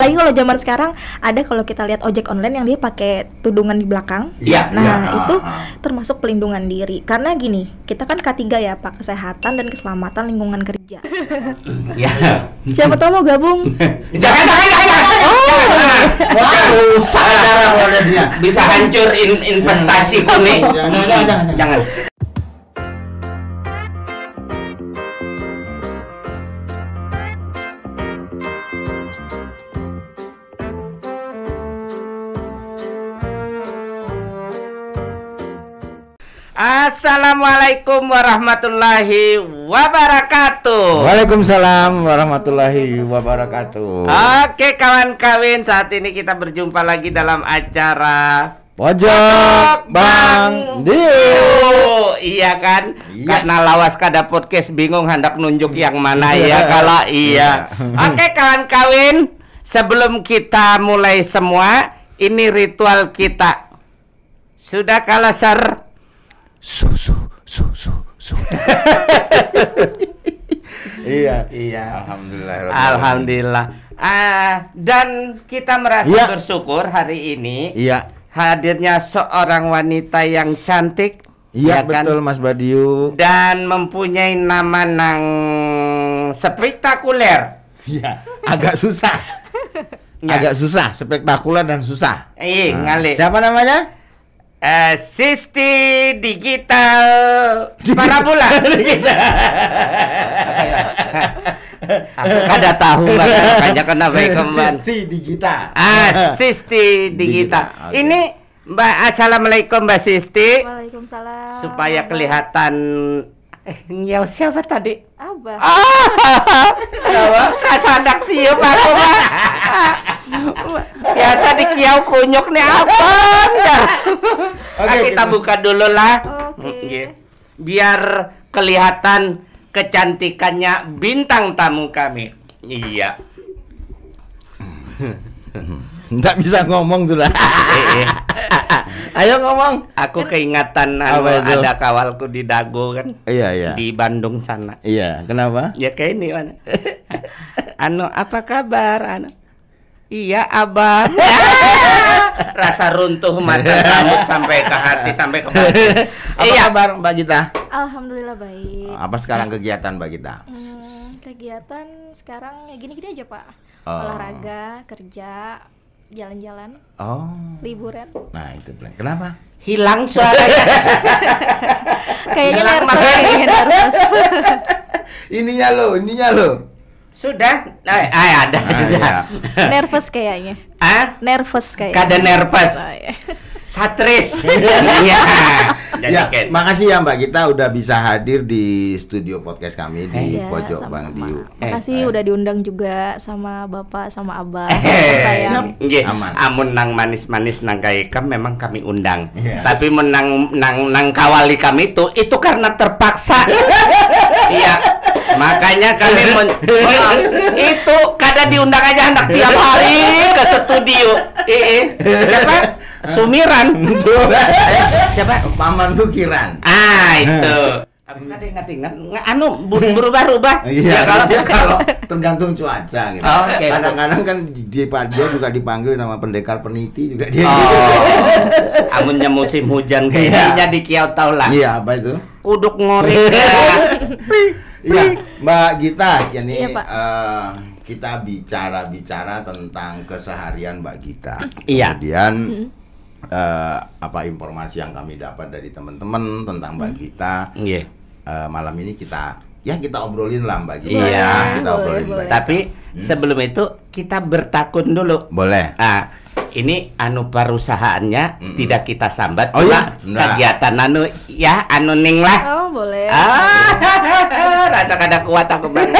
Lagi kalau zaman sekarang ada kalau kita lihat ojek online yang dia pakai tudungan di belakang. Iya. Itu termasuk pelindungan diri. Karena gini, kita kan K3 ya, Pak, kesehatan dan keselamatan lingkungan kerja. Ya. Siapa tahu mau gabung? Jangan. Wah, rusak cara dia. Bisa hancur investasiku nih. Jangan. Assalamualaikum warahmatullahi wabarakatuh. Waalaikumsalam warahmatullahi wabarakatuh. Oke kawan-kawan, saat ini kita berjumpa lagi dalam acara Pojok Bang Dio. Iya kan? Iya. Karena lawas kada podcast bingung hendak nunjuk yang mana ya kalau iya. Oke kawan-kawan, sebelum kita mulai semua, ini ritual kita. Sudah kalah ser. Susu. Iya. Alhamdulillah. Dan kita merasa bersyukur hari ini. Iya. Hadirnya seorang wanita yang cantik. Iya, ya kan? betul Mas Badiu. Dan mempunyai nama nang spektakuler. Iya. Agak susah. Agak susah, spektakuler dan susah. Ngalih. Siapa namanya? Sisti Digital Parabola. Aku kada tahu makanya kenapa kembali. Sisti Digital. Sisti Digital. Okay. Ini Mbak, assalamualaikum Mbak Sisti. Waalaikumsalam. Supaya kelihatan nyaw siapa tadi? Abah. Rasa hendak siup aku Mbak. Biasa di kiau kunyuk nih apa? Kita buka dulu lah. Oke. Biar kelihatan kecantikannya bintang tamu kami. Iya. Nggak bisa ngomong sudah. Ayo ngomong. Aku keingatan ada kawalku di Dago kan. Iya. Di Bandung sana. Iya, kenapa? Ya kayak ini mana? Apa kabar? Iya abang. Rasa runtuh mata rambut sampai ke hati, sampai ke batin. Apa kabar Mbak Gita? Alhamdulillah baik. Apa sekarang kegiatan Mbak Gita? Kegiatan sekarang ya gini-gini aja Pak. Olahraga, kerja, jalan-jalan, liburan. Nah itu kenapa? Hilang suaranya. Kayaknya nervous. Ininya lo. Sudah? Ada sudah. Iya. Nervous kayaknya. Nervous kayaknya. Kada nervous. Satris. Iya. Ya, makasih ya Mbak Gita udah bisa hadir di studio podcast kami di Pojok Bang Dio. Makasih udah diundang juga sama Bapak sama Abah. Sayang. Aman. Amun nang manis-manis nang kaikam memang kami undang. Tapi menang nang kawali kami itu karena terpaksa. Iya. Makanya kami itu kada diundang aja hendak tiap hari ke studio. Siapa? Sumiran. Siapa? Paman tuh Kiran. Itu. Aku kada ingat. Berubah-ubah. Iya, kalau tergantung cuaca gitu. Kadang-kadang kan dia juga dipanggil sama pendekar peniti juga dia. Amunnya musim hujan kayaknya di Kiau tau lah. Iya, apa itu? Uduk ngorek. Iya, Mbak Gita, ini Iya, Pak. kita bicara tentang keseharian Mbak Gita. Iya. Kemudian apa informasi yang kami dapat dari teman-teman tentang Mbak Gita. Iya. Malam ini kita obrolin lah Mbak Gita. Iya. Kita obrolin. Boleh. Tapi sebelum itu kita bertakun dulu. Boleh. Ini perusahaannya tidak kita sambat. Oh ya, kegiatan ning lah. Oh boleh. Rasa kada kuat aku banget.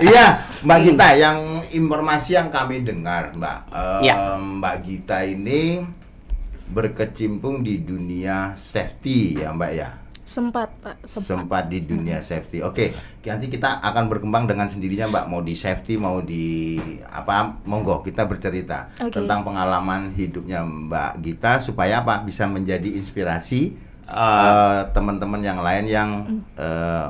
Iya, Mbak Gita, yang informasi yang kami dengar, Mbak, Mbak Gita ini berkecimpung di dunia safety ya, Mbak ya. Sempat Pak. Sempat di dunia safety. Oke, nanti kita akan berkembang dengan sendirinya Mbak. Mau di safety, mau di apa, monggo kita bercerita tentang pengalaman hidupnya Mbak Gita supaya apa bisa menjadi inspirasi teman-teman yang lain yang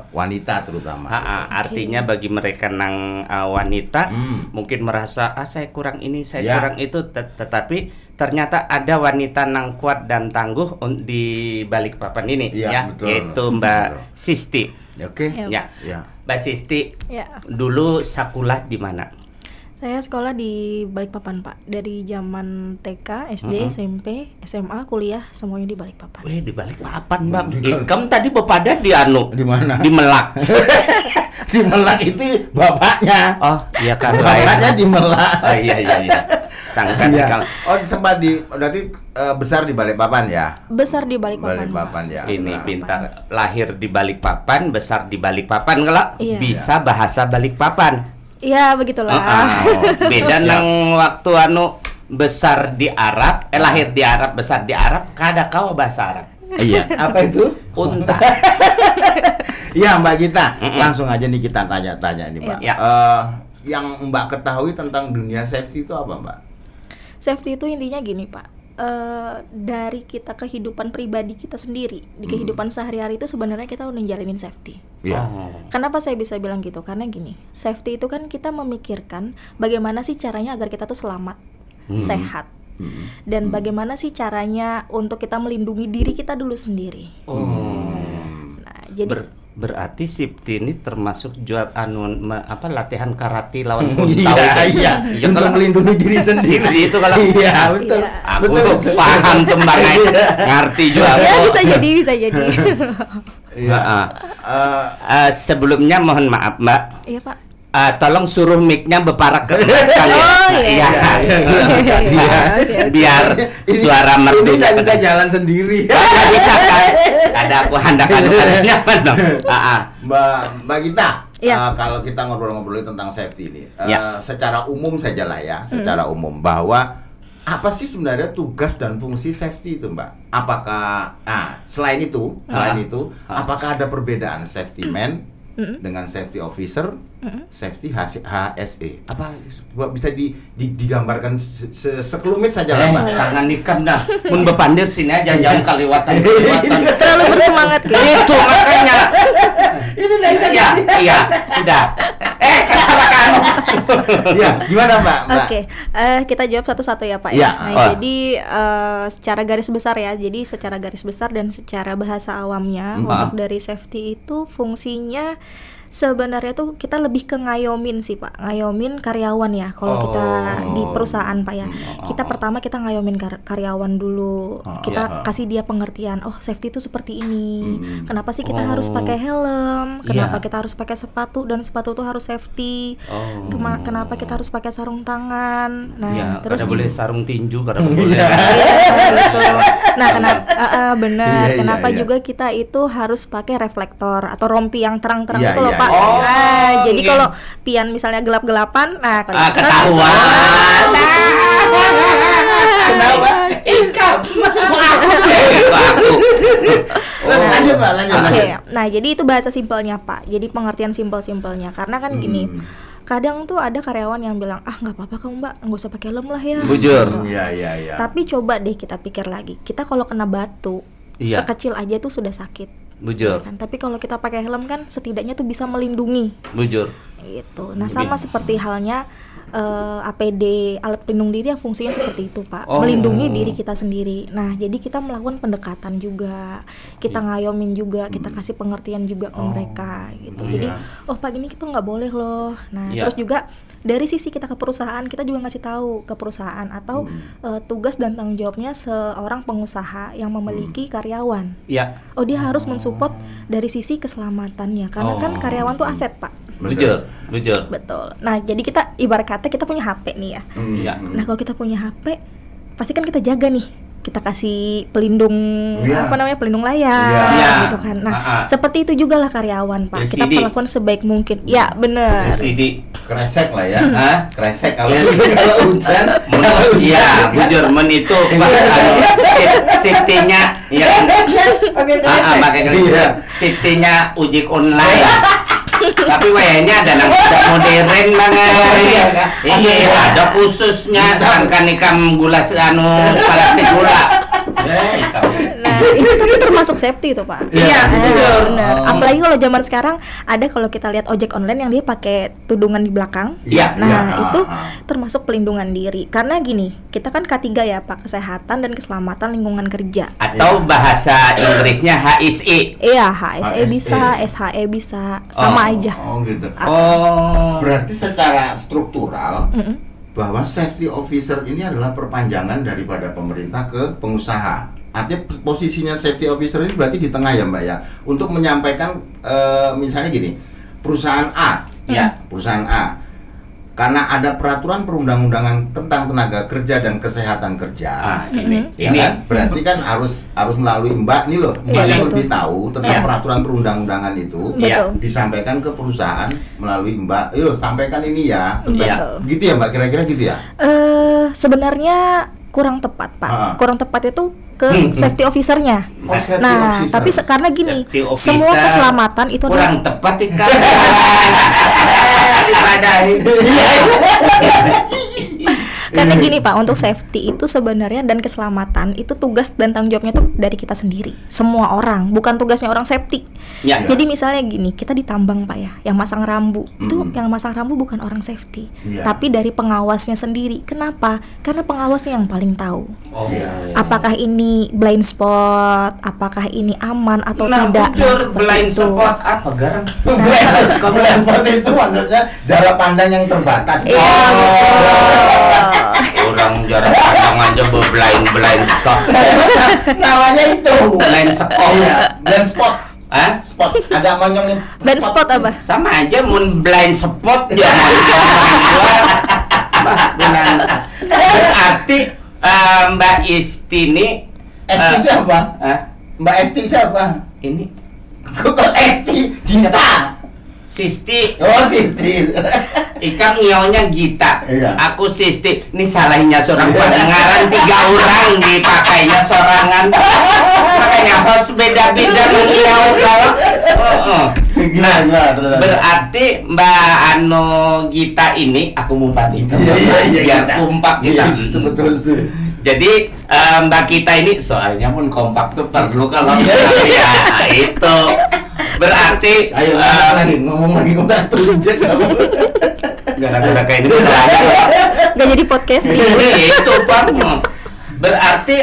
wanita terutama. Artinya bagi mereka nang wanita mungkin merasa saya kurang ini, saya kurang itu, tetapi ternyata ada wanita nang kuat dan tangguh di balik papan ini, betul. Yaitu Mbak Sisti. Oke. Ya. Mbak Sisti, dulu sekolah di mana? Saya sekolah di Balikpapan, Pak. Dari zaman TK, SD, SMP, SMA, kuliah, semuanya di Balikpapan. Wih, di Balikpapan, Bang. Kamu tadi bepada di Di mana? Di Melak. Di Melak itu bapaknya. Oh, iya kan. Bapaknya di Melak. Oh, iya. Sangkan Oh, sempat berarti besar di Balikpapan ya? Besar di Balikpapan. Balikpapan ya. Ini pintar, lahir di Balikpapan, besar di Balikpapan, kalau bisa bahasa Balikpapan. Iya, begitulah. Beda nang waktu besar di Arab, lahir di Arab, besar di Arab, kada kau bahasa Arab. Iya. Apa itu? Unta. Iya, Mbak Gita. Langsung aja nih kita tanya-tanya nih, Mbak. Yang Mbak ketahui tentang dunia safety itu apa, Mbak? Safety itu intinya gini, Pak. Dari kita kehidupan pribadi kita sendiri, di kehidupan sehari-hari itu sebenarnya kita udah jalanin safety. Kenapa saya bisa bilang gitu? Karena gini, safety itu kan kita memikirkan bagaimana sih caranya agar kita tuh selamat, sehat, dan bagaimana sih caranya untuk kita melindungi diri kita dulu sendiri. Nah, jadi berarti safety ini termasuk jual latihan karate lawan buntau. Iya. Untuk melindungi diri sendiri itu kalau betul. Aku paham tembangnya, ngerti juga. Ya, bisa jadi. Sebelumnya mohon maaf, Mbak. Iya, Pak. Tolong suruh mic-nya beparak ke belakang ya. Biar suara merdu tidak bisa jalan sendiri. Nggak bisa kan? Ada aku handak-handak nyaman dong. Mbak Gita, kalau kita ngobrol-ngobrol tentang safety ini, secara umum saja lah ya, secara umum bahwa apa sih sebenarnya tugas dan fungsi safety itu, Mbak? Apakah selain itu, apakah ada perbedaan safety man dengan safety officer, safety HSE? Apa bisa digambarkan sekelumit saja lah, Mbak? Tangan nikam dah. Mun bepandir sini aja jangan kaliwatan. Terlalu bersemangat gitu. Itu makanya. Ini Iya, sudah. Katakan. Ya, gimana, Mbak? Oke, kita jawab satu-satu ya, Pak. Jadi secara garis besar ya. Jadi secara garis besar dan secara bahasa awamnya untuk dari safety itu fungsinya sebenarnya tuh kita lebih ke ngayomin sih, Pak. Ngayomin karyawan ya. Kalau kita di perusahaan, Pak ya. Kita pertama kita ngayomin karyawan dulu. Kita kasih dia pengertian. Oh, safety itu seperti ini. Kenapa sih kita harus pakai helm? Kenapa kita harus pakai sepatu dan sepatu tuh harus safety? Kenapa kita harus pakai sarung tangan? Nah, terus boleh sarung tinju, karena boleh. Nah, benar. Kenapa juga kita itu harus pakai reflektor atau rompi yang terang-terang itu loh, Pak. Jadi kalau pian misalnya gelap-gelapan, ketahuan. Kenapa? Lanjut, Pak. Nah, jadi itu bahasa simpelnya, Pak. Jadi pengertian simpel-simpelnya. Karena kan gini, kadang tuh ada karyawan yang bilang, nggak apa-apa kamu, Mbak, nggak usah pakai helm lah ya. Bujur. Iya. Tapi coba deh kita pikir lagi, kita kalau kena batu sekecil aja tuh sudah sakit. Bujur. Kan? Tapi kalau kita pakai helm kan setidaknya tuh bisa melindungi. Bujur. Gitu. Nah, sama seperti halnya APD, alat pelindung diri yang fungsinya seperti itu, Pak. Melindungi diri kita sendiri. Nah, jadi kita melakukan pendekatan juga. Kita ngayomin juga, kita kasih pengertian juga ke mereka gitu. Jadi, Pak, gini kita nggak boleh loh. Nah, terus juga dari sisi kita ke perusahaan, kita juga ngasih tahu ke perusahaan atau tugas dan tanggung jawabnya seorang pengusaha yang memiliki karyawan. Dia harus mensupport dari sisi keselamatannya, karena kan karyawan tuh aset, Pak. Bujur. Betul. Nah, jadi kita ibarat kata kita punya HP nih ya. Nah, kalau kita punya HP, pasti kan kita jaga nih. Kita kasih pelindung pelindung layar gitu kan. Nah, seperti itu juga lah karyawan, Pak. Kita perlakukan sebaik mungkin. Ya, benar. LCD kresek lah ya. Kresek kalau hujan. Iya, bujur itu safety-nya pakai kresek. Safety-nya uji online. Tapi wayanya ada yang modern banget. Iya, ada khususnya sangkan ikam gula plastik gula. Nah, itu tapi termasuk safety itu, Pak. Iya, benar. Apalagi kalau zaman sekarang ada, kalau kita lihat ojek online yang dia pakai tudungan di belakang. Iya. Itu termasuk pelindungan diri. Karena gini, kita kan K3 ya, Pak, kesehatan dan keselamatan lingkungan kerja. Atau bahasa Inggrisnya HSE. Iya, HSE bisa, SHE bisa, sama aja. Oh gitu. Oh. Berarti secara struktural bahwa safety officer ini adalah perpanjangan daripada pemerintah ke pengusaha. Artinya posisinya safety officer ini berarti di tengah ya, Mbak ya, untuk menyampaikan misalnya gini, perusahaan A, perusahaan A, karena ada peraturan perundang-undangan tentang tenaga kerja dan kesehatan kerja. Ini Kan? Berarti kan harus melalui Mbak nih loh, Mbak yang lebih tahu tentang peraturan perundang-undangan itu, disampaikan ke perusahaan melalui Mbak. Sampaikan ini ya, gitu ya Mbak, kira-kira gitu ya? Sebenarnya kurang tepat, Pak. Kurang tepat itu ke safety officernya. Nah, tapi karena gini, semua keselamatan itu kurang tepat ikan. Karena gini, Pak, untuk safety itu sebenarnya dan keselamatan itu tugas dan tanggung jawabnya tuh dari kita sendiri, semua orang, bukan tugasnya orang safety. Jadi misalnya gini, kita ditambang, Pak ya, yang masang rambu itu, yang masang rambu bukan orang safety, tapi dari pengawasnya sendiri. Kenapa? Karena pengawasnya yang paling tahu. Apakah ini blind spot, apakah ini aman atau tidak. Blind spot apa garang? Blind spot itu maksudnya jarak pandang yang terbatas. Orang jarak pandang aja blind spot. Namanya itu blind spot. Blind spot. Spot agak monyong nih. Blind spot apa? Sama aja mun blind spot ya. Berarti Mbak Istini siapa? Mbak Esti siapa? Ini kok Esti Gita? Sisti. Oh, Sisti. Ikan ngionya Gita. Aku Sisti. Ini salahnya seorang pendengaran 3 orang dipakainya sorangan. Makanya harus beda-beda mengiau kalau. Nah, berarti Mbak Gita ini aku mumpatin. Biar kompak kita. Betul. Jadi Mbak Gita ini soalnya pun kompak tuh perlu kalau ya itu. Berarti ayo ngomong lagi kok tak tunjuk udah kayak ini nggak jadi podcast itu Pak. Berarti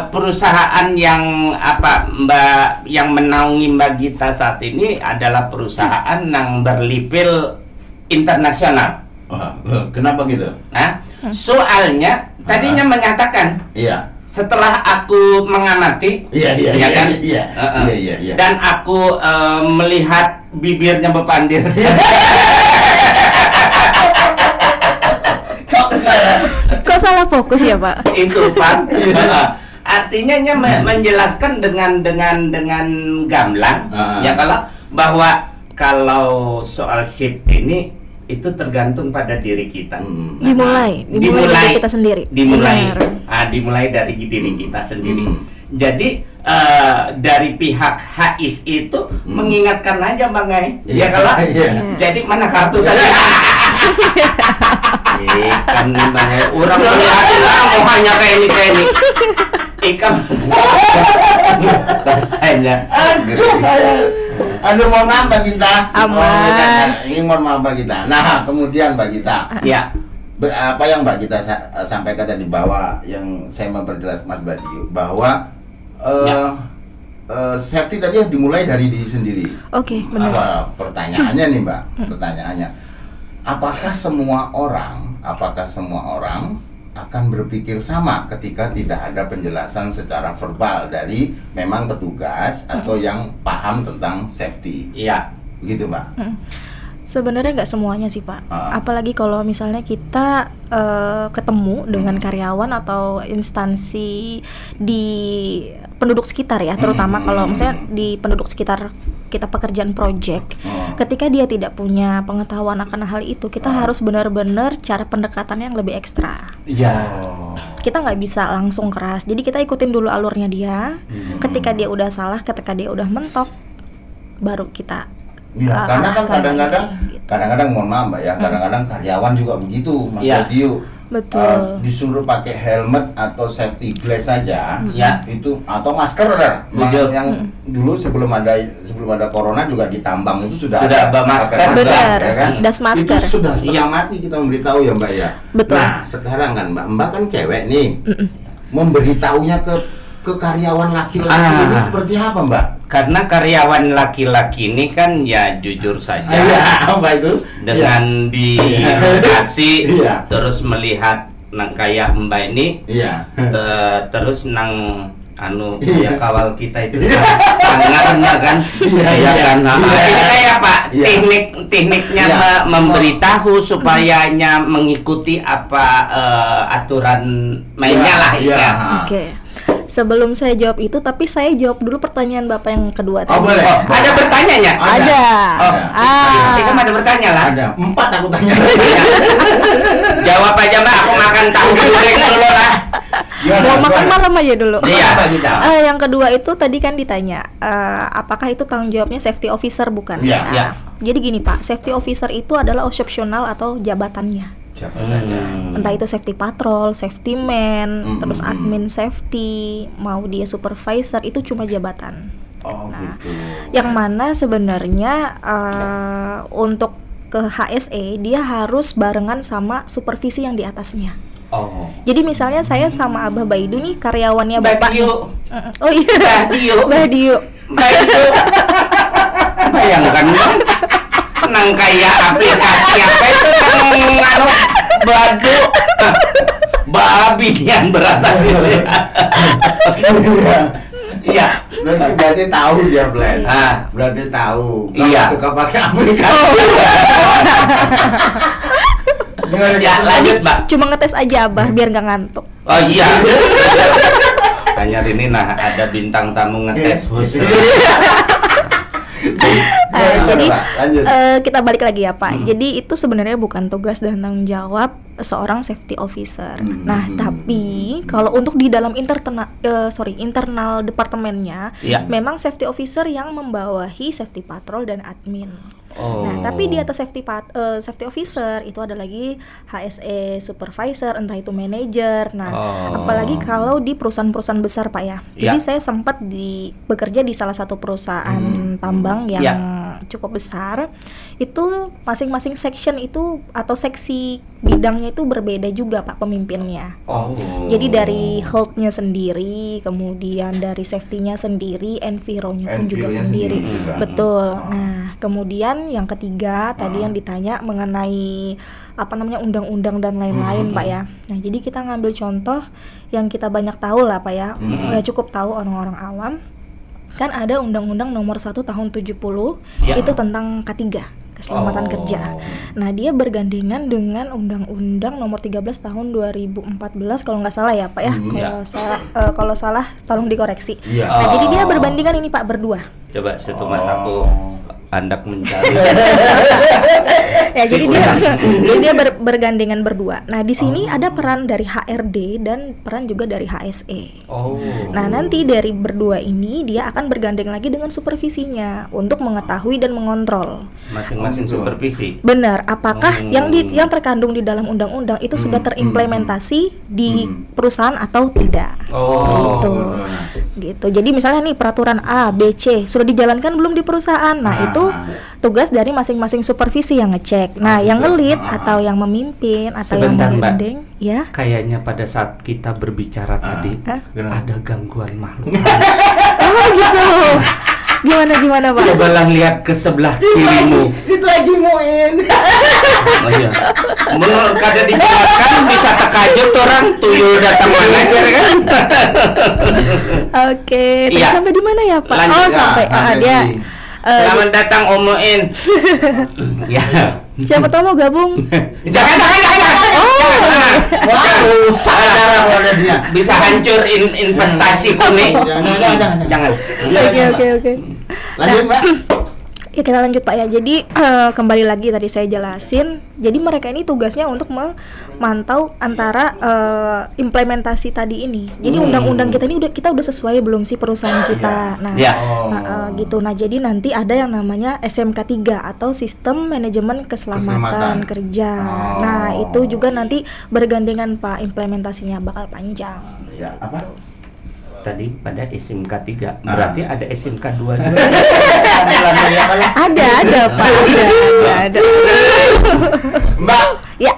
perusahaan yang Mbak yang menaungi Mbak Gita saat ini adalah perusahaan yang berlabel internasional. Kenapa gitu? Soalnya tadinya menyatakan setelah aku mengamati, dan aku melihat bibirnya bepandir. Kok salah fokus ya, Pak? Itu Pak. Artinya menjelaskan dengan gamblang, ya bahwa kalau soal shift ini itu tergantung pada diri kita. Dimulai dari kita sendiri. Dimulai dari diri kita sendiri. Jadi dari pihak HIS itu mengingatkan aja Bang Gai. Ya kalau jadi mana kartu tadi? Ikan nih Bang Gai. Orang mau hanya kayak ini. Ikan rasanya. Aduh, mohon maaf Mbak Gita. Aman. Mohon maaf Mbak Gita. Nah, kemudian Mbak Gita. Apa yang Mbak Gita sampaikan tadi, bahwa yang saya memperjelas Mas Badiu bahwa safety tadi dimulai dari diri sendiri. Oke, benar. Pertanyaannya nih Mbak, apakah semua orang akan berpikir sama ketika tidak ada penjelasan secara verbal dari memang petugas atau yang paham tentang safety? Begitu Mbak. Sebenarnya nggak semuanya sih Pak. Apalagi kalau misalnya kita ketemu dengan karyawan atau instansi di penduduk sekitar ya, terutama kalau misalnya di penduduk sekitar kita pekerjaan project, ketika dia tidak punya pengetahuan akan hal itu, kita harus benar-benar cara pendekatannya yang lebih ekstra. Kita nggak bisa langsung keras, jadi kita ikutin dulu alurnya dia. Ketika dia udah salah, ketika dia udah mentok, baru kita karena kan kadang-kadang mohon maaf Mbak ya, kadang-kadang karyawan juga begitu Mas Badio. Betul. Disuruh pakai helmet atau safety glass saja, itu atau masker yang dulu sebelum ada corona juga di tambang itu sudah ada masker, benar, ya kan? Das masker. Itu sudah setengah mati kita memberitahu ya Mbak ya. Betul. Nah sekarang kan Mbak kan cewek nih, memberitahunya ke karyawan laki-laki ini seperti apa Mbak? Karena karyawan laki-laki ini kan ya jujur saja, apa itu? Dengan dikasih terus melihat nang kayak Mbak ini, terus nang ya kawal kita itu sangatnya kan, ya kan? Ini kayak Pak tekniknya memberitahu supayanya mengikuti apa aturan mainnya lah istilahnya. Oke. Sebelum saya jawab itu, tapi saya jawab dulu pertanyaan Bapak yang kedua tadi. Boleh. Ada bertanyanya? Ada. Nanti kan ada bertanya lah. Ada 4 aku tanya. Jawab aja Mbak, aku makan tahu goreng dulu lah. Mau makan malam aja dulu. Iya. Yang kedua itu tadi kan ditanya, apakah itu tanggung jawabnya safety officer bukan? Iya. Jadi gini Pak, safety officer itu adalah opsional atau jabatannya. Entah itu safety patrol, safety man, terus admin safety, mau dia supervisor, itu cuma jabatan. Gitu. Yang mana sebenarnya untuk ke HSE dia harus barengan sama supervisi yang di atasnya. Jadi misalnya saya sama Abah Baidu nih karyawannya Bapak. Oh iya. Badio. Bayangkan nang kayak aplikasi apa itu kan badu babi yang berat Iya, berarti tahu dia Blend. Berarti tahu. Iya. Suka pakai aplikasi. Ya lanjut Mbak. Cuma ngetes aja Abah biar nggak ngantuk. Oh iya. Tanya ini ada bintang tamu ngetes khusus. Jadi kita balik lagi ya Pak. Jadi itu sebenarnya bukan tugas dan tanggung jawab seorang safety officer. Nah, tapi kalau untuk di dalam internal departemennya, memang safety officer yang membawahi safety patrol dan admin. Nah, tapi di atas safety officer itu ada lagi HSE supervisor, entah itu manajer. Nah, apalagi kalau di perusahaan-perusahaan besar Pak ya. Jadi saya sempat bekerja di salah satu perusahaan tambang yang cukup besar. Itu masing-masing section itu atau seksi bidangnya itu berbeda juga Pak pemimpinnya. Jadi dari health-nya sendiri, kemudian dari safety-nya sendiri, enviro-nya pun juga sendiri. Betul. Nah, kemudian yang ketiga tadi yang ditanya mengenai undang-undang dan lain-lain Pak ya. Nah, jadi kita ngambil contoh yang kita banyak tahu lah Pak ya. Cukup tahu orang-orang awam. Kan ada Undang-Undang Nomor 1 Tahun 70 itu tentang K3, keselamatan kerja. Nah, dia bergandengan dengan Undang-Undang Nomor 13 Tahun 2014 kalau nggak salah ya Pak ya. Kalau salah tolong dikoreksi. Nah, jadi dia berbandingan ini Pak berdua. Coba situ Mas aku Andak mencari. Ya, jadi dia bergandengan berdua. Nah, di sini ada peran dari HRD dan peran juga dari HSE. Nah, nanti dari berdua ini dia akan bergandeng lagi dengan supervisinya untuk mengetahui dan mengontrol masing-masing supervisi. Benar, apakah yang terkandung di dalam undang-undang itu sudah terimplementasi di perusahaan atau tidak. Gitu. Jadi misalnya nih peraturan A, B, C sudah dijalankan belum di perusahaan. Nah, itu tugas dari masing-masing supervisi yang ngecek. Nah, yang ngelit atau yang memimpin atau yang menggandeng, ya. Kayaknya pada saat kita berbicara tadi ada gangguan makhluk. Gitu. Gimana Pak? Cobalah lihat ke sebelah kirimu. Itu Haji Muin. Menurut kada dijelaskan bisa terkajut orang tuyul datang mana kan? Oke, tadi sampai di mana ya Pak? Sampai dia. Selamat datang Om Muin. Ya. Siapa tahu mau gabung? Jangan. Rusak cara dia. Bisa hancur investasiku nih. Jangan. Oke. Lanjut Mbak. Ya kita lanjut Pak ya. Jadi kembali lagi tadi saya jelasin. Jadi mereka ini tugasnya untuk memantau antara implementasi tadi ini. Jadi undang-undang kita ini kita udah sesuai belum sih perusahaan kita. Nah, gitu. Nah, jadi nanti ada yang namanya SMK 3 atau Sistem Manajemen Keselamatan Kerja. Nah, itu juga nanti bergandengan Pak, implementasinya bakal panjang. Ya, apa? Tadi pada SMK 3, berarti ada SMK 2 juga. ada Pak, ada. Mbak, ya.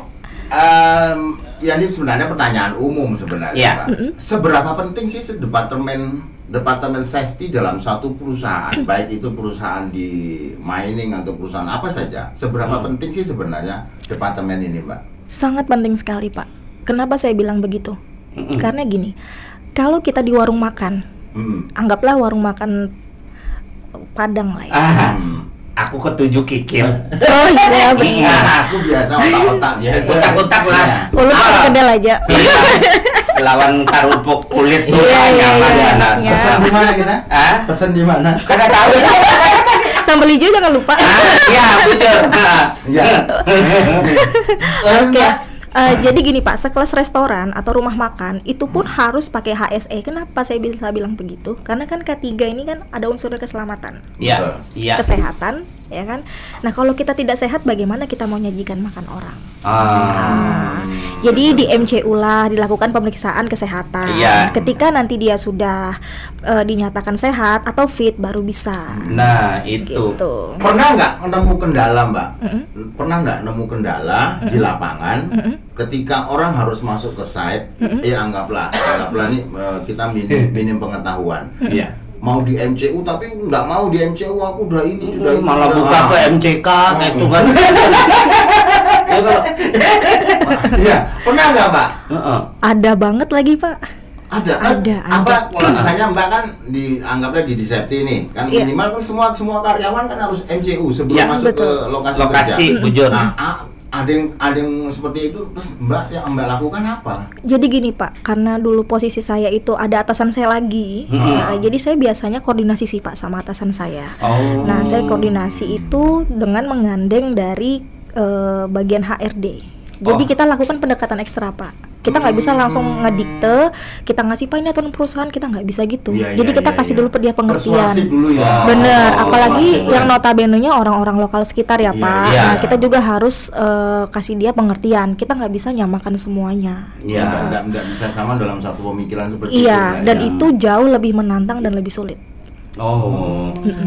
Ya ini sebenarnya pertanyaan umum sebenarnya, Pak. Seberapa penting sih departemen safety dalam satu perusahaan, baik itu perusahaan di mining atau perusahaan apa saja, seberapa penting sih sebenarnya departemen ini, Mbak? Sangat penting sekali, Pak. Kenapa saya bilang begitu? Karena gini, kalau kita di warung makan, anggaplah warung makan Padang lah ya. Aku ketujuh kikil. Oh iya benar. Aku biasa otak-otak ya. Otak-otak lah. Ulut kedel aja. Lawan karupuk kulit tuh nyaman. Pesan di mana kita? Pesan di mana? Kagak tahu. Sambal hijau jangan lupa. Iya, betul. Iya. Oke. Jadi gini Pak, sekelas restoran atau rumah makan itu pun harus pakai HSE. Kenapa saya bisa bilang begitu? Karena kan K3 ini kan ada unsur keselamatan, kesehatan, ya kan. Nah kalau kita tidak sehat, bagaimana kita mau nyajikan makan orang? Jadi di MCU lah dilakukan pemeriksaan kesehatan. Ketika nanti dia sudah dinyatakan sehat atau fit, baru bisa. Nah itu. Gitu. Pernah nggak nemu kendala, Mbak? Pernah nggak nemu kendala di lapangan? Ketika orang harus masuk ke site, anggaplah nih kita minim pengetahuan. Mau di MCU tapi nggak mau di MCU, aku udah ini sudah malah buka ke MCK kayak itu kan. Iya, pernah nggak Mbak? Ada banget lagi Pak. Ada. Apa? Misalnya Mbak kan dianggapnya di safety ini kan minimal kan semua karyawan kan harus MCU sebelum masuk ke lokasi kerja. Bujur. Ada yang seperti itu, terus Mbak lakukan apa? Jadi gini Pak, karena dulu posisi saya itu ada atasan saya lagi, jadi saya biasanya koordinasi sih Pak sama atasan saya. Nah saya koordinasi itu dengan menggandeng dari bagian HRD. Jadi kita lakukan pendekatan ekstra Pak. Kita nggak bisa langsung ngedikte, kita ngasih Pak ini aturan perusahaan, kita nggak bisa gitu. Jadi kita kasih dulu dia pengertian. Persuasi dulu ya. Bener, apalagi yang notabene-nya orang-orang lokal sekitar ya Pak. Nah, kita juga harus kasih dia pengertian. Kita nggak bisa nyamakan semuanya. Nggak bisa sama dalam satu pemikiran seperti itu. Iya, dan itu jauh lebih menantang dan lebih sulit.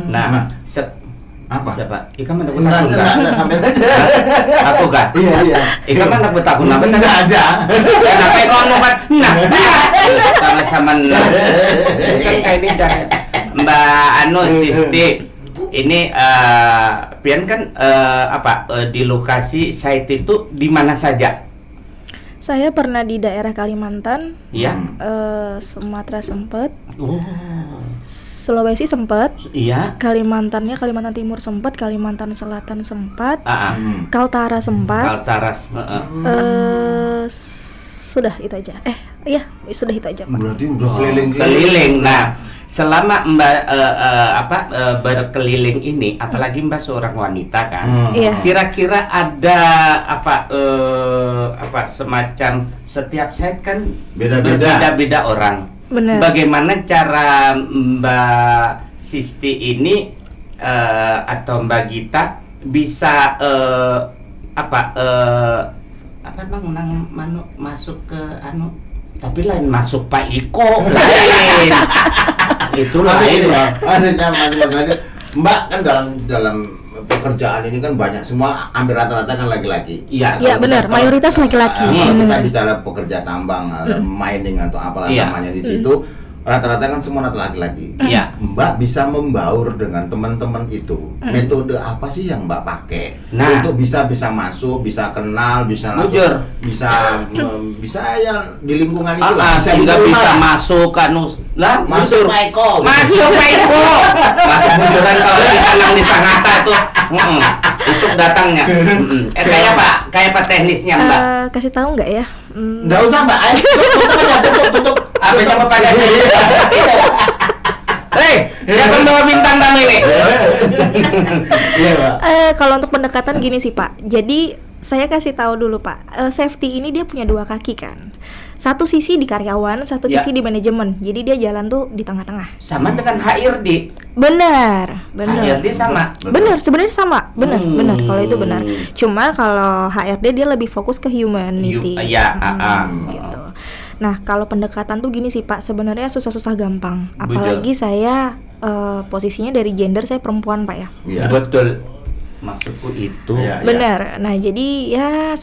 Nah, apa? Siapa? Ikan mana betakun enggak sampai aja. Aku kan? Iya. Ikan mana betakun apa? Enggak ada. Kenapa kau ngomong? Sama-sama. Kan kayak ini cara Mbak Sisti. Ini pian kan di lokasi site itu di mana saja? Saya pernah di daerah Kalimantan. Iya. Sumatera sempat. Sulawesi sempat, Kalimantan Timur sempat, Kalimantan Selatan sempat, Kaltara sempat, sudah itu aja. Sudah itu aja Pak. Berarti udah keliling. Nah, selama Mbak berkeliling ini, apalagi Mbak seorang wanita kan, kira-kira ada semacam setiap site kan beda-beda orang. Bener. Bagaimana cara Mbak Sisti ini atau Mbak Gita bisa masuk ke tapi lain masuk Pak Iko lain itu lain Mbak kan dalam pekerjaan ini kan banyak, semua hampir rata-rata kan laki-laki. Iya benar, mayoritas laki-laki. Kita bicara pekerja tambang, mining atau apalah namanya di situ, rata-rata kan semua laki-laki. Mbak bisa membaur dengan teman-teman itu. Metode apa sih yang Mbak pakai untuk bisa masuk, bisa kenal, bisa langsung, bisa ya di lingkungan itu lah. Sehingga bisa masuk masuk Paiko. Masuk bujuran kalau kita di Sangatta tuh. Besok datangnya. Kayak apa teknisnya Mbak? Kasih tahu nggak ya? Nggak usah Mbak. Tutup. Apa coba pada hei, Siapa bawa bintang tamu ini? Kalau untuk pendekatan gini sih Pak. Jadi saya kasih tahu dulu Pak. Safety ini dia punya dua kaki kan. Satu sisi di karyawan, satu sisi di manajemen. Jadi dia jalan tuh di tengah-tengah. Sama dengan HRD. Benar. HRD sama. Benar, sebenarnya sama. Benar. Kalau itu benar. Cuma kalau HRD dia lebih fokus ke humanity. Gitu. Nah, kalau pendekatan tuh gini sih Pak, sebenarnya susah-susah gampang. Apalagi saya posisinya dari gender saya perempuan Pak ya. Iya. Betul. Maksudku itu. Benar. Nah, jadi ya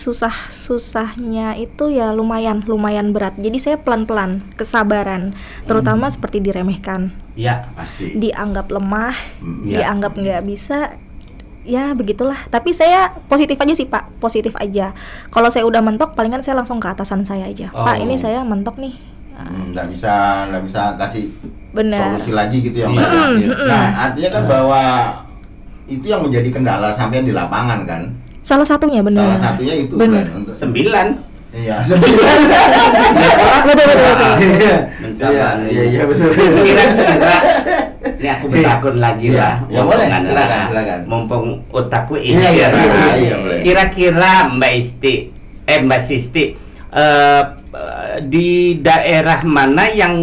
susahnya itu ya lumayan berat. Jadi saya pelan-pelan, kesabaran, terutama seperti diremehkan. Ya, pasti. Dianggap lemah, dianggap nggak bisa. Ya begitulah. Tapi saya positif aja sih Pak, positif aja. Kalau saya udah mentok, palingan saya langsung ke atasan saya aja. Pak, ini saya mentok nih. Nggak bisa kasih solusi lagi gitu ya Mbak. Nah, artinya kan bahwa itu yang menjadi kendala sampean di lapangan kan? Salah satunya benar. Salah satunya itu benar. Untuk 9. Iya, 9. Betul. Iya betul. Kira-kira ini aku bertakun lagi lah. Ya boleh, silakan. Mumpung otakku ini. Iya, boleh. Kira-kira Mbak Sisti, di daerah mana yang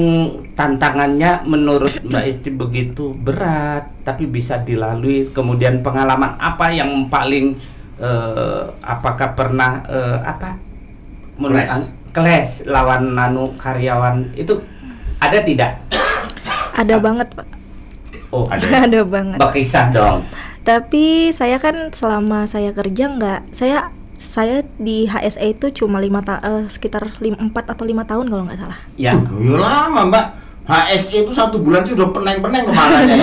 tantangannya menurut Mbak Isti begitu berat tapi bisa dilalui? Kemudian pengalaman apa yang paling apakah pernah clash lawan karyawan itu ada tidak? Ada banget Pak. Oh, ada banget. Berkisah dong. Tapi saya kan selama saya kerja saya di HSE itu cuma sekitar 4 atau 5 tahun kalau nggak salah. Ya. Lama Mbak. HSE itu 1 bulan sih udah peneng-peneng kepalanya.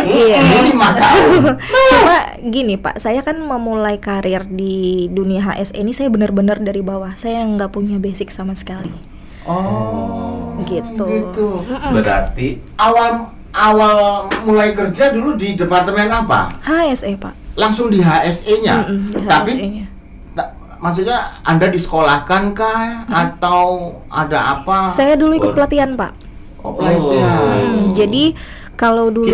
Iya. Ini 5 tahun. Cuma gini Pak, saya kan memulai karir di dunia HSE ini saya benar-benar dari bawah. Saya nggak punya basic sama sekali. Gitu. Berarti awal mulai kerja dulu di departemen apa? HSE Pak. Langsung di HSE-nya. Tapi HSE-nya. Maksudnya Anda disekolahkan kah atau ada apa? Saya dulu ikut pelatihan Pak. Pelatihan. Jadi kalau dulu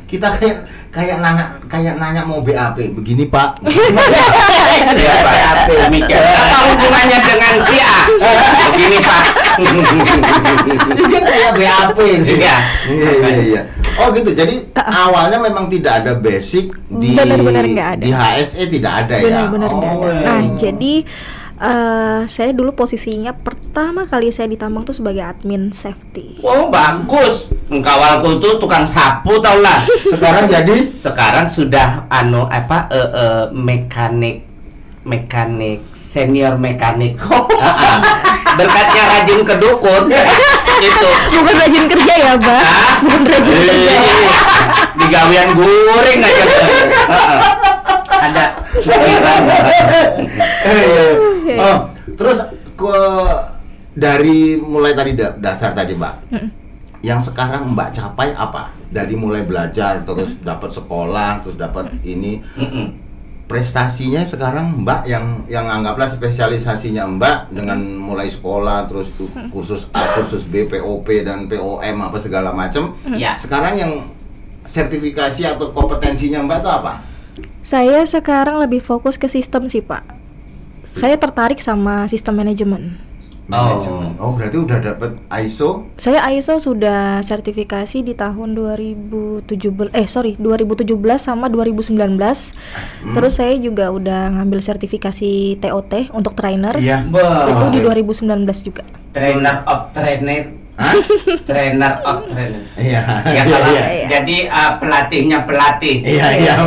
kita kayak nanya mau BAP begini Pak. BAP mikir apa hubungannya dengan si A? Begini Pak. Ini kan kayak BAP nih. Iya. Oh gitu. Jadi awalnya memang tidak ada basic di benar-benar nggak ada. Di HSE tidak ada benar-benar nggak ada. Nah, jadi saya dulu posisinya pertama kali saya ditambang tuh sebagai admin safety. Oh bagus, engkawalku tuh tukang sapu tau lah. Sekarang sudah mekanik senior mekanik. Berkatnya rajin ke dukun. Gitu. Bukan rajin kerja ya Mbak. Bukan rajin kerja. Di gawean guring aja. Ada terus dari mulai tadi dasar tadi Mbak, yang sekarang Mbak capai apa? Dari mulai belajar terus dapat sekolah terus dapat ini, prestasinya sekarang Mbak yang anggaplah spesialisasinya Mbak dengan mulai sekolah terus kursus A, kursus B, POP dan POM apa segala macam. Sekarang yang sertifikasi atau kompetensinya Mbak itu apa? Saya sekarang lebih fokus ke sistem sih Pak. Saya tertarik sama sistem manajemen. Oh berarti udah dapat ISO? Saya ISO sudah sertifikasi di tahun 2017 sama 2019. Terus saya juga udah ngambil sertifikasi TOT untuk trainer. Itu di 2019 juga. Trainer of trainer. Trainer of trainer. Iya. Jadi pelatihnya pelatih. Iya.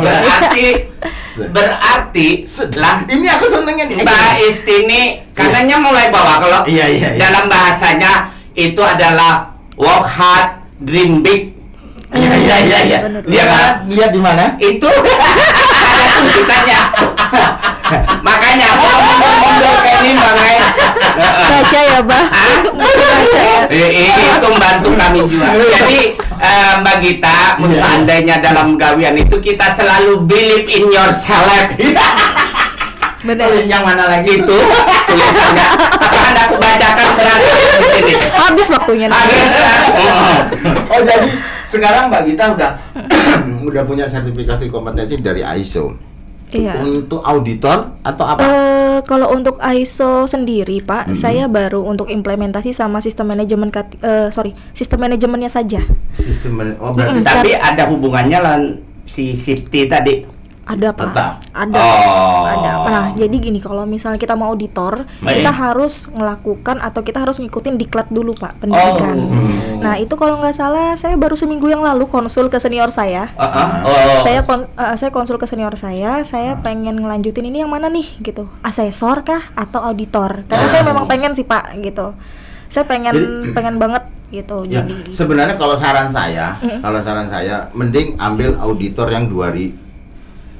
Berarti setelah ini aku senengnya Mbak Isti ini katanya mulai bawa kalau dalam bahasanya itu adalah work hard, dream big. Iya. Lihat di mana? Itu ada tulisannya. Makanya mundur kayak ini makanya baca ya Mbak. Baca ya. Itu membantu kami juga. Jadi Mbak Gita, seandainya dalam gawian itu kita selalu believe in yourself. Benar. Yang mana lagi itu tulisannya? Apa Anda aku bacakan berarti di sini? Habis waktunya. Habis. Oh, jadi sekarang Mbak Gita udah punya sertifikasi kompetensi dari ISO. Iya. Untuk auditor atau apa? Kalau untuk ISO sendiri, Pak, saya baru untuk implementasi sama sistem manajemen sistem manajemennya saja. Berarti tapi ada hubungannya lah si safety tadi. Ada, Pak. Tetap. Ada. Nah, jadi gini, kalau misalnya kita mau auditor, kita harus melakukan atau kita harus ngikutin diklat dulu, Pak, pendidikan. Nah, itu kalau nggak salah saya baru seminggu yang lalu konsul ke senior saya. Saya konsul ke senior saya pengen ngelanjutin ini yang mana nih gitu. Asesor kah atau auditor? Karena saya memang pengen sih, Pak, gitu. Saya pengen banget gitu. Ya, jadi sebenarnya kalau saran saya mending ambil auditor yang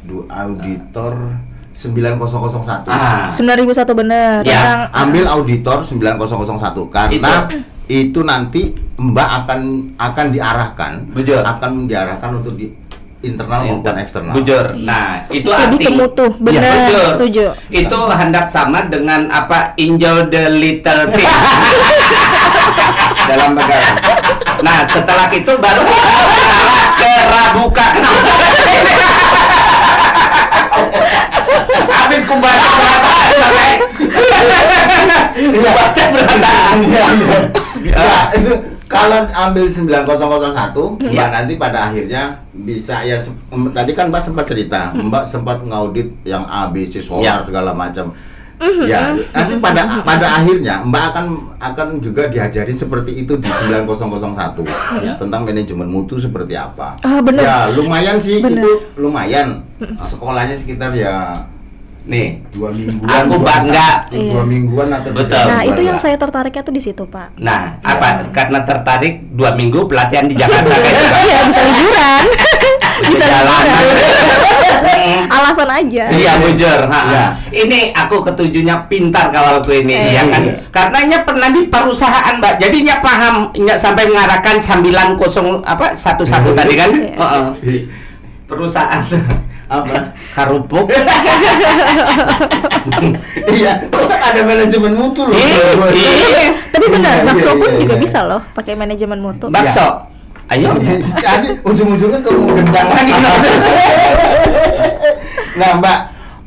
auditor 9001. 9001 bener. Ya, ambil auditor 9001 karena itu nanti Mbak akan diarahkan. Bujur. Akan diarahkan untuk di internal maupun eksternal. Bujur. Nah, itu lebih ke mutu. Benar, ya, setuju. Itu hendak sama dengan apa? Enjoy the little thing. Dalam bagaian. Nah, setelah itu baru ke Rabuka. Habis ku baca berantakan. Ya, itu kalau ambil 9001, Mbak nanti pada akhirnya bisa ya tadi kan Mbak sempat cerita, Mbak sempat ngaudit yang A, B, C, solar segala macam. Ya, nanti pada akhirnya Mbak akan juga diajarin seperti itu di 9001 tentang manajemen mutu seperti apa. Bener. Ya, lumayan sih itu lumayan. Sekolahnya sekitar ya nih 2 mingguan. Aku bangga. 2 mingguan atau betul. Nah, itu yang saya tertariknya tuh di situ, Pak. Nah, apa? Karena tertarik 2 minggu pelatihan di Jakarta Iya, bisa liburan. Bisa jalan. Alasan aja. Iya, bujur. Ya. Ini aku ketujuhnya pintar kawalku ini, ya kan? Karenanya pernah di perusahaan, Mbak. Jadinya paham, nggak sampai mengarahkan 11 tadi kan? Perusahaan apa? Karupuk. Iya, tetap ada manajemen mutu loh. Tapi benar, bakso pun juga bisa loh pakai manajemen mutu. Bakso. Ayo. Jadi ujung-ujungnya tuh mau gendang lagi. Nah, Mbak,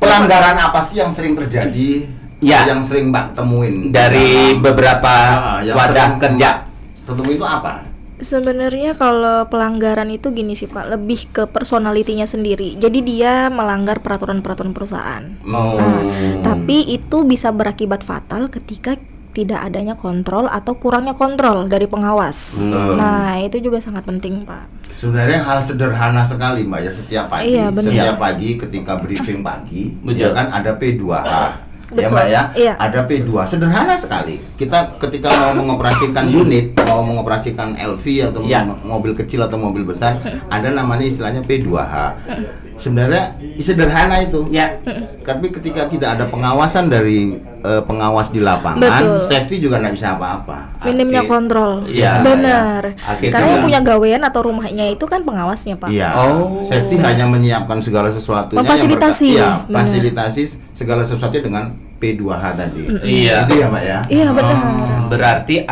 pelanggaran apa sih yang sering terjadi? Ya. Yang sering Mbak temuin dari beberapa wadah kerja. Ketemu itu apa? Sebenarnya kalau pelanggaran itu gini sih, Pak, lebih ke personalitinya sendiri. Jadi dia melanggar peraturan-peraturan perusahaan. Tapi itu bisa berakibat fatal ketika tidak adanya kontrol atau kurangnya kontrol dari pengawas. Nah, itu juga sangat penting, Pak. Sebenarnya hal sederhana sekali, Mbak, ya, setiap pagi. Iya, Setiap pagi ketika briefing pagi, ya kan ada P2H. Ya, Betul. Mbak ya, Iya. ada P2, sederhana sekali. Kita ketika mau mengoperasikan unit, mau mengoperasikan LV atau mobil kecil atau mobil besar, ada namanya istilahnya P2H. Sebenarnya sederhana itu. Ya. Tapi ketika tidak ada pengawasan dari pengawas di lapangan, safety juga nggak bisa apa-apa. Minimnya kontrol. Iya. Benar. Ya. Karena yang punya gawean atau rumahnya itu kan pengawasnya, Pak. Iya. Safety hanya menyiapkan segala sesuatunya. Memfasilitasi. Fasilitasi segala sesuatu dengan P2H tadi. Iya. Itu ya, Mbak ya. Iya, benar. Berarti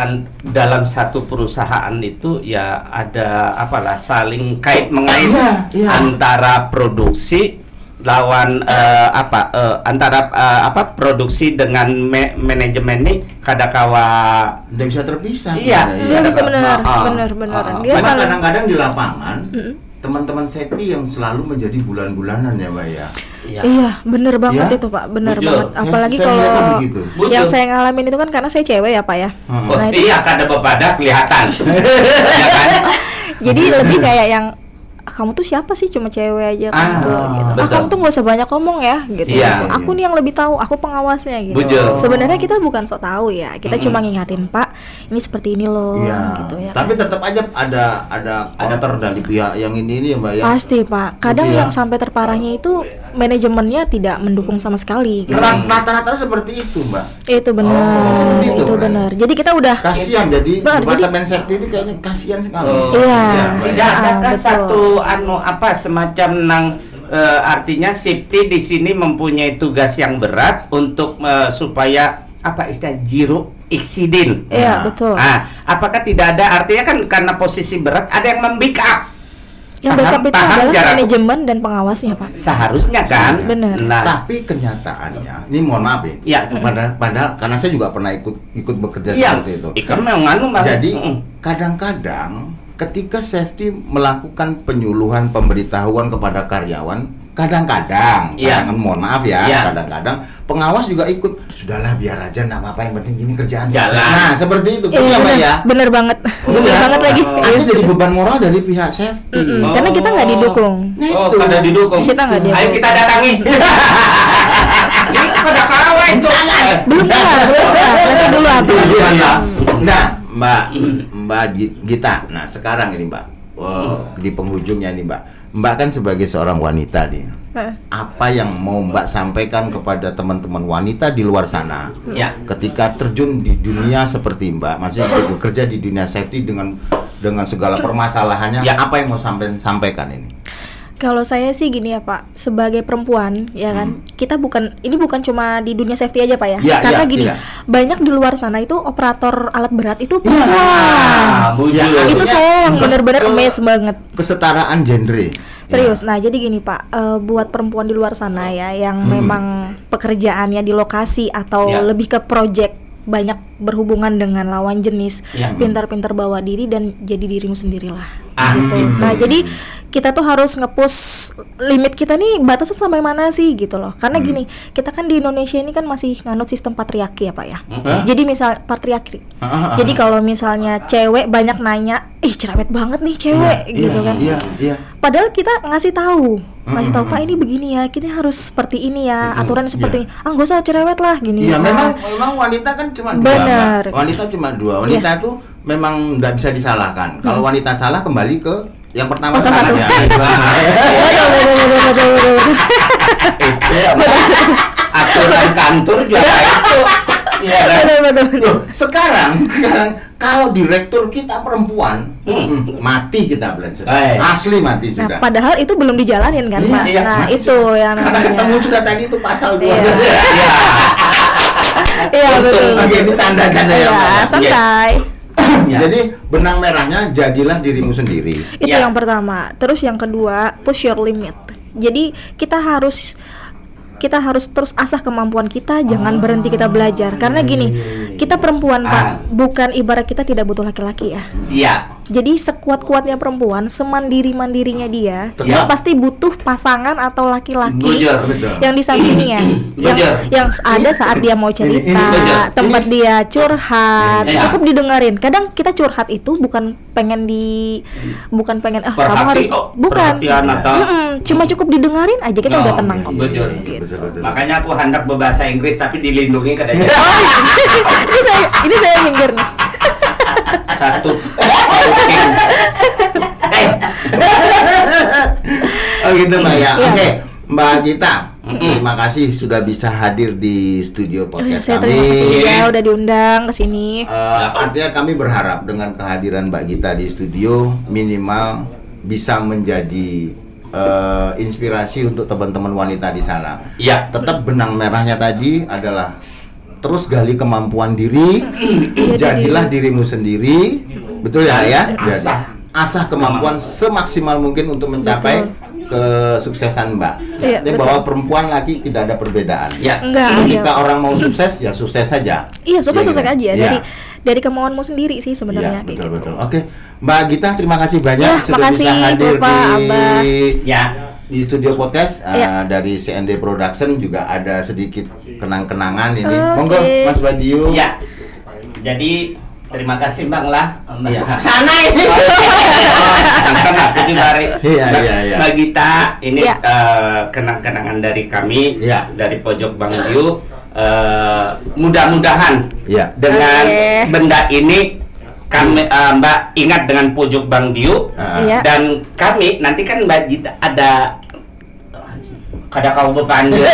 dalam satu perusahaan itu ya ada apalah saling kait mengait antara produksi lawan antara produksi dengan manajemen ini kadakawa tidak bisa terpisah. Iya, bisa benar. Dia kadang-kadang di lapangan teman-teman safety yang selalu menjadi bulan-bulanan ya, Mbak ya. Iya, bener banget itu, Pak. Bener banget. Apalagi kalau yang saya ngalamin itu kan karena saya cewek ya, Pak ya. Nah, iya, kada bepada kelihatan. Ya kan? Jadi lebih kayak yang kamu tuh siapa sih, cuma cewek aja gitu. Kamu tuh nggak usah banyak ngomong ya gitu. Aku nih yang lebih tahu, aku pengawasnya gitu. Sebenarnya kita bukan sok tahu ya, kita cuma ngingatin, Pak, ini seperti ini loh gitu ya. Tapi tetap aja ada counter dari pihak yang ini ya, Mbak ya. Pasti, Pak. Kadang yang sampai terparahnya itu manajemennya tidak mendukung sama sekali gitu. Rata-rata seperti itu, Mbak. Itu benar. Itu benar. Jadi kita udah kasihan, jadi departemen safety itu kayaknya kasihan sekali. Iya. Tidak adakah satu semacam artinya safety di sini mempunyai tugas yang berat untuk supaya apa istilah zero accident. Iya, betul. Nah, apakah tidak ada, artinya kan karena posisi berat ada yang membackup. Yang backup itu adalah manajemen dan pengawasnya, Pak. Seharusnya kan. Benar. Nah, tapi kenyataannya, ini mohon maaf ya. Padahal karena saya juga pernah ikut bekerja seperti itu. Jadi kadang-kadang ketika safety melakukan penyuluhan pemberitahuan kepada karyawan, kadang-kadang mohon maaf ya, kadang-kadang pengawas juga ikut. Sudahlah biar aja, nggak apa-apa, yang penting ini kerjaan jalan. Nah, seperti itu. Bener banget. Bener banget lagi. Itu jadi beban moral dari pihak safety. Karena kita nggak didukung. Kada didukung. Kita nggak didukung. Ayo kita datangi. Ini pada kawan. Belum nanti dulu apa? Nah, Mbak Gita. Nah, sekarang ini Mbak, di penghujungnya nih Mbak kan sebagai seorang wanita nih. Apa yang mau Mbak sampaikan kepada teman-teman wanita di luar sana? Ketika terjun di dunia seperti Mbak, maksudnya bekerja di dunia safety dengan segala permasalahannya, apa yang mau sampaikan ini? Kalau saya sih gini ya Pak, sebagai perempuan ya kan, kita ini bukan cuma di dunia safety aja Pak ya. Karena gini, banyak di luar sana itu operator alat berat itu perempuan. Itu saya yang benar-benar amazed banget. Kesetaraan genre. Serius. Nah, jadi gini Pak, buat perempuan di luar sana ya yang memang pekerjaannya di lokasi atau lebih ke project, banyak berhubungan dengan lawan jenis, pintar-pintar bawa diri dan jadi dirimu sendirilah. Gitu. Nah, jadi kita tuh harus nge-push limit kita nih, batasnya sampai mana sih gitu loh. Karena gini, kita kan di Indonesia ini kan masih nganut sistem patriarki ya Pak ya. Jadi misal patriarki. Jadi kalau misalnya cewek banyak nanya, cerewet banget nih cewek gitu kan. Padahal kita ngasih tahu Pak, ini begini ya, kita harus seperti ini ya, aturan seperti ini. Nggak usah cerewet lah gini. Iya, memang wanita kan cuma benar. dua. Wanita cuma dua. Wanita itu memang nggak bisa disalahkan. Kalau wanita salah, kembali ke yang pertama salah ya. Aturan kantor juga itu. Betul. Sekarang kalau direktur kita perempuan, mati kita bilang sudah. Asli mati sudah. Nah, padahal itu belum dijalanin kan Pak. Nah, itu yang karena ketemu sudah tadi itu pasal 2. Iya betul. Oke, ini canda-canda ya Pak. Santai. Jadi benang merahnya jadilah dirimu sendiri. Itu yang pertama. Terus yang kedua, push your limit. Jadi kita harus terus asah kemampuan kita, jangan berhenti kita belajar. Karena gini, kita perempuan Pak, bukan ibarat kita tidak butuh laki-laki ya. Iya. Jadi sekuat-kuatnya perempuan, semandiri-mandirinya dia pasti butuh pasangan atau laki-laki yang di sampingnya, yang ada saat dia mau cerita, tempat dia curhat, cukup didengarin. Kadang kita curhat itu bukan pengen kamu harus cuma cukup didengarin aja, kita udah tenang kok. Betul. Makanya aku hendak berbahasa Inggris tapi dilindungi kadang. Ini saya minggir nih. Satu. Oh gitu Mbak ya. Oke, Mbak Gita, terima kasih sudah bisa hadir di studio podcast saya kami. Terima kasih juga udah diundang ke sini. Artinya kami berharap dengan kehadiran Mbak Gita di studio minimal bisa menjadi inspirasi untuk teman-teman wanita di sana. Tetap benang merahnya tadi adalah terus gali kemampuan diri, jadilah dirimu sendiri, betul ya? Asah kemampuan semaksimal mungkin untuk mencapai kesuksesan Mbak. Bahwa perempuan laki tidak ada perbedaan. Ketika orang mau sukses ya sukses saja. Iya, sukses aja. Dari kemauanmu sendiri sih sebenarnya. Betul. Oke, Mbak Gita, terima kasih banyak sudah makasih, bisa hadir Bapak, di studio podcast dari CND Production. Juga ada sedikit kenang-kenangan ini. Monggo Mas Badiu. Jadi terima kasih Bang lah. Sana ini. Sampai aku dimari. Iya. Mbak Gita, ini kenang-kenangan dari kami dari Pojok Bang Diu. Mudah-mudahan dengan benda ini kami Mbak ingat dengan Pojok Bang Diu dan kami nanti kan Mbak Gita ada kau berpanggil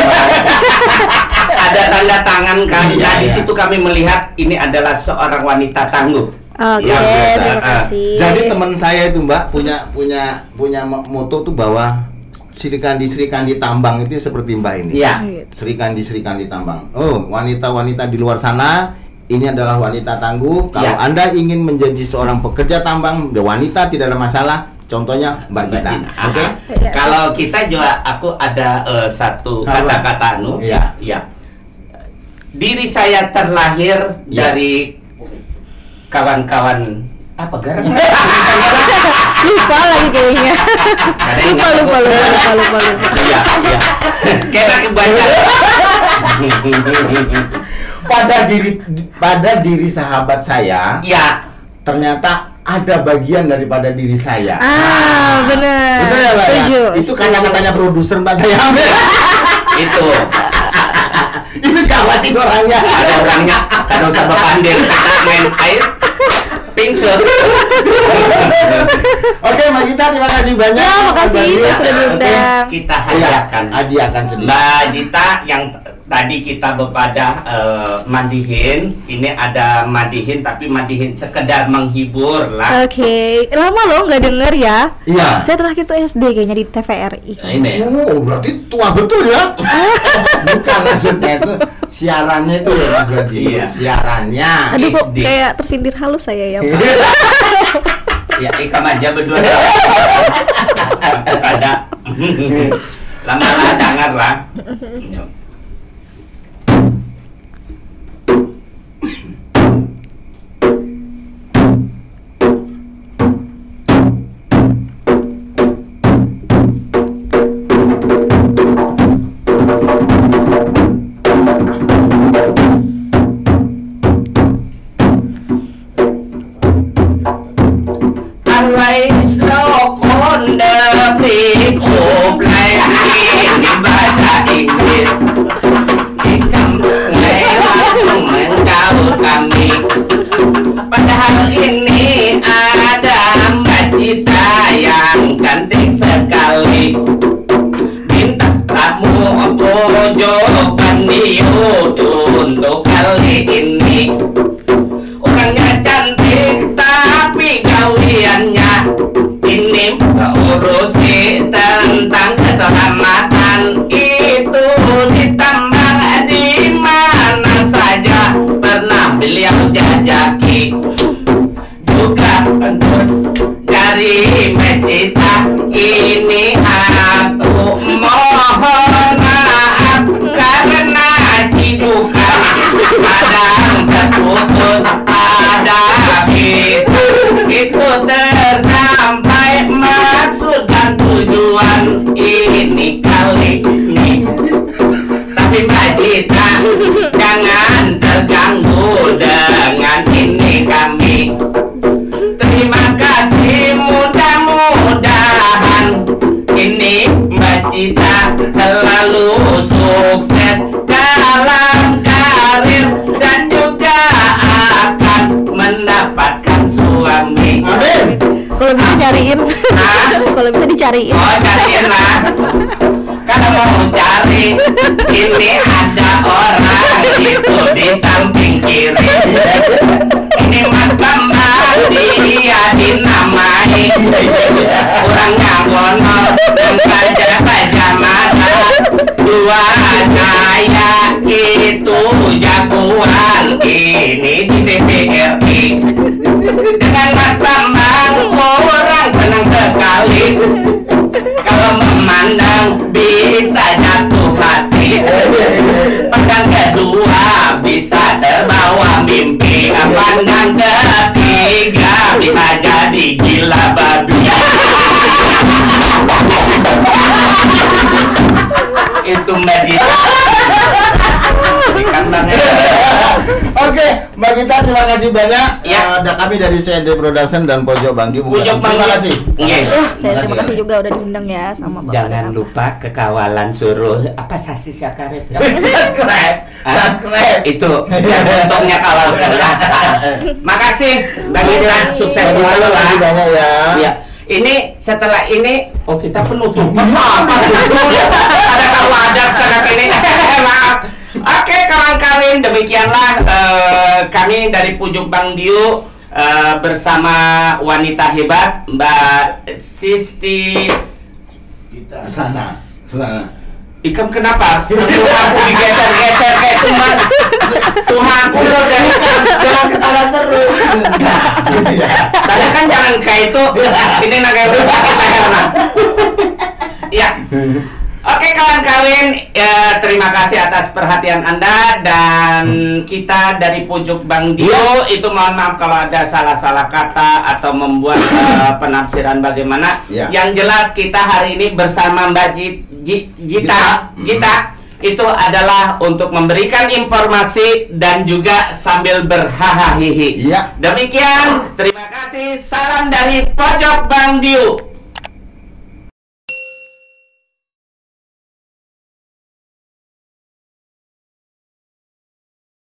ada tanda tangan kan. Di situ kami melihat ini adalah seorang wanita tangguh. Terima kasih. Jadi teman saya itu Mbak punya moto tuh bahwa Sri Kandi tambang itu seperti Mbak ini. Iya. Sri Kandi tambang. Oh, wanita-wanita di luar sana, ini adalah wanita tangguh. Kalau Anda ingin menjadi seorang pekerja tambang, wanita tidak ada masalah. Contohnya Mbak Gita. Oke. Kalau kita juga, aku ada satu kata-kata ya. Diri saya terlahir dari kawan-kawan apa garam? Lupa lagi kayaknya. Lupa. Iya. Kita kebaca. Pada diri sahabat saya, ternyata ada bagian daripada diri saya. Benar. Betul ya, Mbak? Setuju. Itu kata-katanya produser Mbak saya. Itu. Itu gawat sih orangnya. Ada orangnya. Kadang usah berpandir. Main air. Pingsun. Oke, Mbak Gita, terima kasih banyak. Ya, makasih saya sudah diundang. Kita hadiahkan sedikit. Mbak Gita yang tadi kita bepada mandihin, ini ada mandihin tapi mandihin sekedar menghibur lah. Oke, lama loh nggak denger ya. Iya. Saya terakhir tuh SD kayaknya di TVRI. Ini. Oh, berarti tua betul ya? Bukan maksudnya itu siarannya itu ya Mas Wadi. Iya. Siarannya. Aduh kok kayak tersindir halus saya ya Pak. Ya, ikam aja berdua. Ada. Lama-lama dengar lah. Padahal ini ada Mbak Gita yang cantik sekali, bintang tamu pojok Bandio untuk kali ini. Orangnya cantik tapi gawiannya ini urusi tentang keselamatan. Itu ditambah di mana saja pernah beliau jajaki. Juga dari Mbak Gita ini aku mohon maaf karena cidukan kadang terputus ada habis. Itu tersampai maksud dan tujuan ini kali ini. Tapi Mbak Gita jangan terganggu dengan ini kami. Terima kasih, mudah-mudahan ini Mbak Gita selalu sukses dalam karir dan juga akan mendapatkan suami. Amin. Kalau bisa nyariin. Kalau bisa dicariin. Oh, cariin lah. Kalau mau cari, ini ada orang itu di samping kiri. Ini Mas Bambang, dia dinamai. Orangnya gonol dan pajamata. Dua saya itu jagoan ini di TVRI. Dengan Mas Bambang orang senang sekali. Kalau memandang bisa jatuh hati. Pandang kedua bisa terbawa mimpi. Pandang ketiga bisa jadi gila babi. Itu meditasi. Oke, Mbak Gita, terima kasih banyak. Ya. Ada kami dari CND Production dan Pojok Banggi. Terima kasih. Saya terima kasih juga udah diundang ya sama Bapak. Jangan lupa kekawalan suruh apa sasis ya karet. Subscribe. Itu untungnya kawal kerja. Makasih Mbak Gita, sukses selalu lah. Banyak ya. Iya. Ini setelah ini, oh kita penutupan apa? Ada kawadat karena ini. Maaf. Oke kawan-kawan, demikianlah kami dari Pujuk Bangdio bersama wanita hebat Mbak Sisti kita sana. Ikam kenapa? Tuh aku digeser-geser kayak tuhan. Tuhan aku loh, jangan kesana terus. Tapi kan jangan kayak itu. Ini kayak sakit leher nah. Ya. Oke kawan-kawan, ya, terima kasih atas perhatian Anda. Dan kita dari Pujuk Bang Dio itu mohon maaf kalau ada salah-salah kata atau membuat penafsiran bagaimana. Yang jelas kita hari ini bersama Mbak Gita itu adalah untuk memberikan informasi dan juga sambil berhahaha. Demikian, terima kasih. Salam dari Pojok Bang Dio.